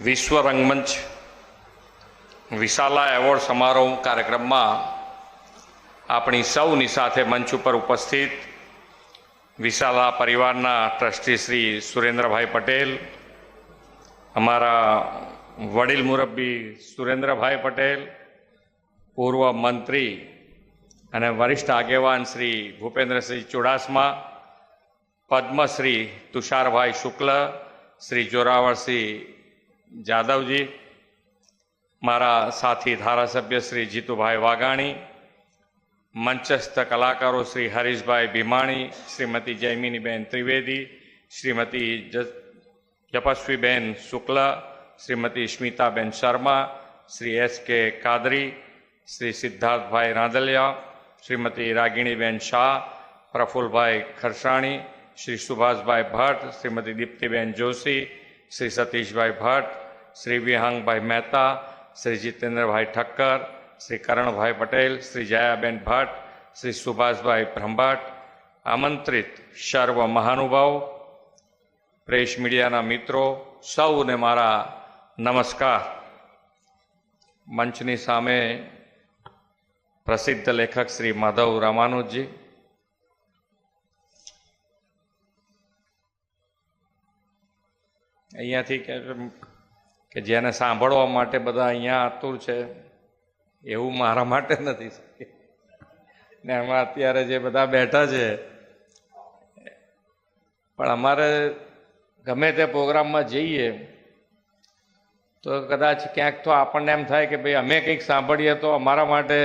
વિશ્વ રંગમંચ વિશાલા એવોર્ડ સમારોહ કાર્યક્રમમાં આપણી સૌની સાથે મંચ ઉપર ઉપસ્થિત વિશાલા પરિવારના ટ્રસ્ટી શ્રી સુરેન્દ્રભાઈ પટેલ, અમારા વડીલ મુરબ્બી સુરેન્દ્રભાઈ પટેલ, પૂર્વ મંત્રી અને વરિષ્ઠ આગેવાન શ્રી ભૂપેન્દ્રસિંહ ચુડાસમા, પદ્મશ્રી તુષારભાઈ શુક્લ, શ્રી જોરાવરસિંહ જાદવજી, મારા સાથી ધારાસભ્ય શ્રી જીતુભાઈ વાઘાણી, મંચસ્થ કલાકારો શ્રી હરીશભાઈ ભીમાણી, શ્રીમતી જયમિનીબેન ત્રિવેદી, શ્રીમતી જપસ્વીબેન શુક્લ, શ્રીમતી સ્મિતાબેન શર્મા, શ્રી એસ.કે. કાદરી, શ્રી સિદ્ધાર્થભાઈ રાંદલિયા, શ્રીમતી રાગિણીબેન શાહ, પ્રફુલભાઈ ખરસાણી, શ્રી સુભાષભાઈ ભટ્ટ, શ્રીમતી દીપ્તિબેન જોશી, શ્રી સતીશભાઈ ભટ્ટ, શ્રી વિહાંગભાઈ મહેતા, શ્રી જીતેન્દ્રભાઈ ઠક્કર, શ્રી કરણભાઈ પટેલ, શ્રી જયાબેન ભટ્ટ, શ્રી સુભાષભાઈ બ્રહ્મભટ્ટ, આમંત્રિત સર્વ મહાનુભાવ, પ્રેસ મીડિયાના મિત્રો, સૌને મારા નમસ્કાર. મંચની સામે પ્રસિદ્ધ લેખક શ્રી માધવ રામાનુજી, અહીંયાથી કે જેને સાંભળવા માટે બધા અહીંયા આતુર છે એવું મારા માટે નથી ને એમાં અત્યારે જે બધા બેઠા છે, પણ અમારે ગમે તે પ્રોગ્રામમાં જઈએ તો કદાચ ક્યાંક તો આપણને એમ થાય કે ભાઈ અમે કંઈક સાંભળીએ તો અમારા માટે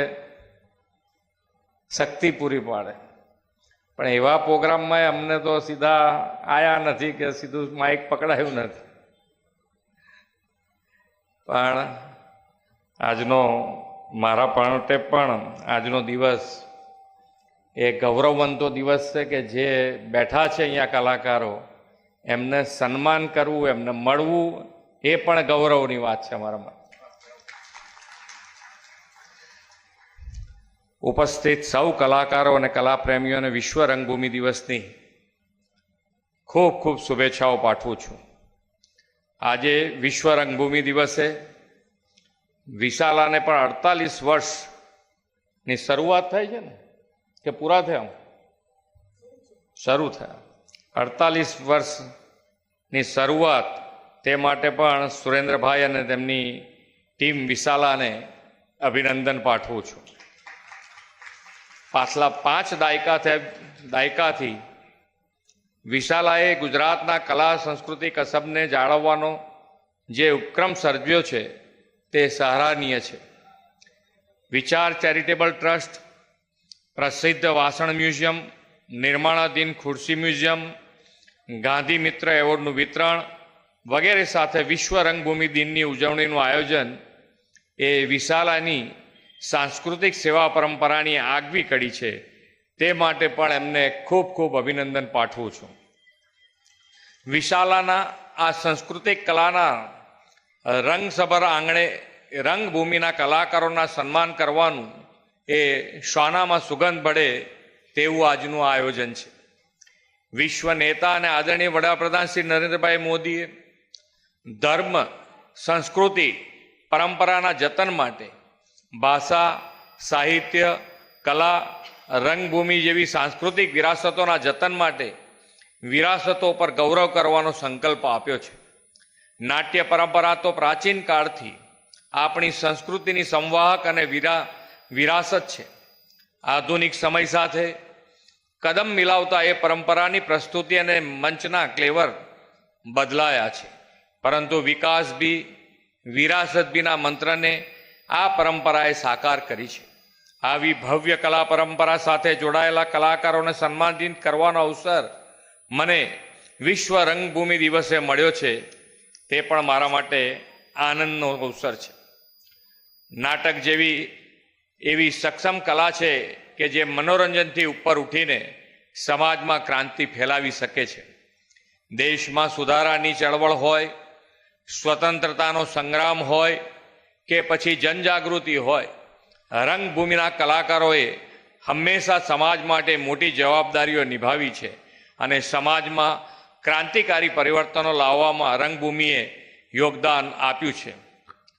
શક્તિ પૂરી પાડે, પણ એવા પ્રોગ્રામમાં અમને તો સીધા આયા નથી કે સીધું માઇક પકડાયું નથી. પણ આજનો મારા માટે પણ આજનો દિવસ એ ગૌરવવંતો દિવસ છે કે જે બેઠા છે અહીંયા કલાકારો, એમને સન્માન કરવું, એમને મળવું એ પણ ગૌરવની વાત છે અમારા માટે. ઉપસ્થિત સૌ કલાકારો અને કલાપ્રેમીઓને વિશ્વ રંગભૂમિ દિવસની ખૂબ ખૂબ શુભેચ્છાઓ પાઠવું છું. આજે વિશ્વ રંગભૂમિ દિવસે વિશાલાને પણ 48 વર્ષની શરૂઆત થઈ છે ને કે પૂરા થયા? શરૂ થયા. 48 વર્ષની શરૂઆત, તે માટે પણ સુરેન્દ્રભાઈ અને તેમની ટીમ વિશાલાને અભિનંદન પાઠવું છું. પાછલા 5 દાયકાથી વિશાલાએ ગુજરાતના કલા સંસ્કૃતિ કસબને જાળવવાનો જે ઉપક્રમ સર્જ્યો છે તે સરાહનીય છે. વિચાર ચેરિટેબલ ટ્રસ્ટ, પ્રસિદ્ધ વાસણ મ્યુઝિયમ, નિર્માણાધીન ખુરશી મ્યુઝિયમ, ગાંધી મિત્ર એવોર્ડનું વિતરણ વગેરે સાથે વિશ્વ રંગભૂમિ દિનની ઉજવણીનું આયોજન એ વિશાલાની સાંસ્કૃતિક સેવા પરંપરાની આગવી કડી છે. તે માટે પણ એમને ખૂબ ખૂબ અભિનંદન પાઠવું છું. વિશાલાના આ સાંસ્કૃતિક કલાના રંગસભર આંગણે રંગભૂમિના કલાકારોના સન્માન કરવાનું એ શ્વાનામાં સુગંધ ભળે તેવું આજનું આયોજન છે. વિશ્વ નેતા અને આદરણીય વડાપ્રધાન શ્રી નરેન્દ્રભાઈ મોદીએ ધર્મ, સંસ્કૃતિ, પરંપરાના જતન માટે ભાષા, સાહિત્ય, કલા, રંગભૂમિ જેવી સાંસ્કૃતિક વિરાસતોના જતન માટે વિરાસતો પર ગૌરવ કરવાનો સંકલ્પ આપ્યો છે. નાટ્ય પરંપરા તો પ્રાચીન કાળથી આપણી સંસ્કૃતિની સંવાહક અને વિરાસત છે. આધુનિક સમય સાથે કદમ મિલાવતા એ પરંપરાની પ્રસ્તુતિ અને મંચના ક્લેવર બદલાયા છે, પરંતુ વિકાસ બી વિરાસત બીના મંત્રને આ પરંપરાએ સાકાર કરી છે. આવી ભવ્ય કલા પરંપરા સાથે જોડાયેલા કલાકારોને સન્માનિત કરવાનો અવસર મને વિશ્વ રંગભૂમિ દિવસે મળ્યો છે, તે પણ મારા માટે આનંદનો અવસર છે. નાટક જેવી એવી સક્ષમ કલા છે કે જે મનોરંજનથી ઉપર ઉઠીને સમાજમાં ક્રાંતિ ફેલાવી શકે છે. દેશમાં સુધારાની ચળવળ હોય, સ્વતંત્રતાનો સંગ્રામ હોય કે પછી જનજાગૃતિ હોય, રંગભૂમિના કલાકારોએ હંમેશા સમાજ માટે મોટી જવાબદારીઓ નિભાવી છે અને સમાજમાં ક્રાંતિકારી પરિવર્તનો લાવવામાં રંગભૂમિએ યોગદાન આપ્યું છે.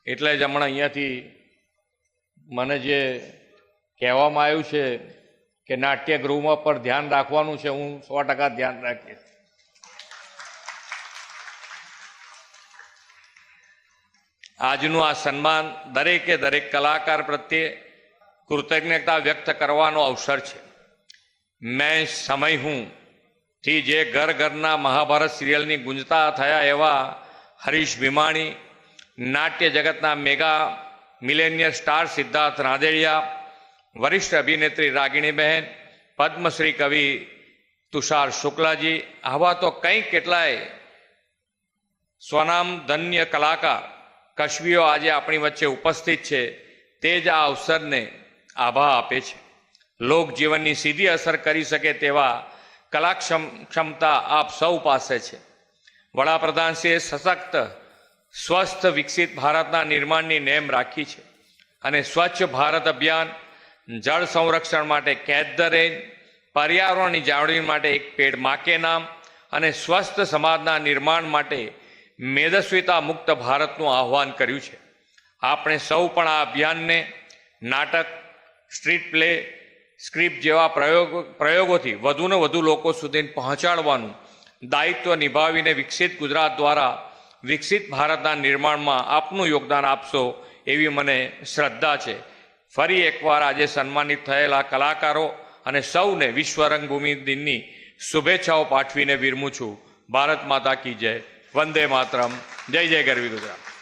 એટલે જ હમણાં અહીંયાથી મને જે કહેવામાં આવ્યું છે કે નાટ્યગૃહમાં પર ધ્યાન રાખવાનું છે, હું 100% ધ્યાન રાખીશ. આજનું આ સન્માન દરેકે દરેક કલાકાર પ્રત્યે કૃતજ્ઞતા વ્યક્ત કરવાનો અવસર છે. મેં સમય હું થી જે ઘર ઘરના મહાભારત સિરિયલની ગુંજતા થયા એવા હરીશ ભીમાણી, નાટ્ય જગતના મેગા મિલેનિયર સ્ટાર સિદ્ધાર્થ રાંદેડિયા, વરિષ્ઠ અભિનેત્રી રાગિણીબહેન, પદ્મશ્રી કવિ તુષાર શુક્લાજી, આવા તો કંઈક કેટલાય સ્વનામ ધન્ય કલાકાર કશ્મીઓ આજે આપણી વચ્ચે ઉપસ્થિત છે. તે જ આ અવસરને આભા આપે છે. લોકજીવનની સીધી અસર કરી શકે તેવા કલા ક્ષમતા આપ સૌ પાસે છે. વડાપ્રધાનશ્રીએ સશક્ત, સ્વસ્થ, વિકસિત ભારતના નિર્માણની નેમ રાખી છે અને સ્વચ્છ ભારત અભિયાન, જળ સંરક્ષણ માટે કેચ ધ રેન, પર્યાવરણની જાળવણી માટે એક પેડ માં કે નામ અને સ્વસ્થ સમાજના નિર્માણ માટે મેદસ્વીતા મુક્ત ભારતનું આહ્વાન કર્યું છે. આપણે સૌ પણ આ અભિયાનને નાટક, સ્ટ્રીટ પ્લે, સ્ક્રિપ્ટ જેવા પ્રયોગોથી વધુને વધુ લોકો સુધી પહોંચાડવાનું દાયિત્વ નિભાવીને વિકસિત ગુજરાત દ્વારા વિકસિત ભારતના નિર્માણમાં આપનું યોગદાન આપશો એવી મને શ્રદ્ધા છે. ફરી એકવાર આજે સન્માનિત થયેલા કલાકારો અને સૌને વિશ્વ રંગભૂમિ દિનની શુભેચ્છાઓ પાઠવીને વિરમું છું. ભારત માતા કી જય. વંદે માતરમ. જય જય ગરવી ગુજરાત.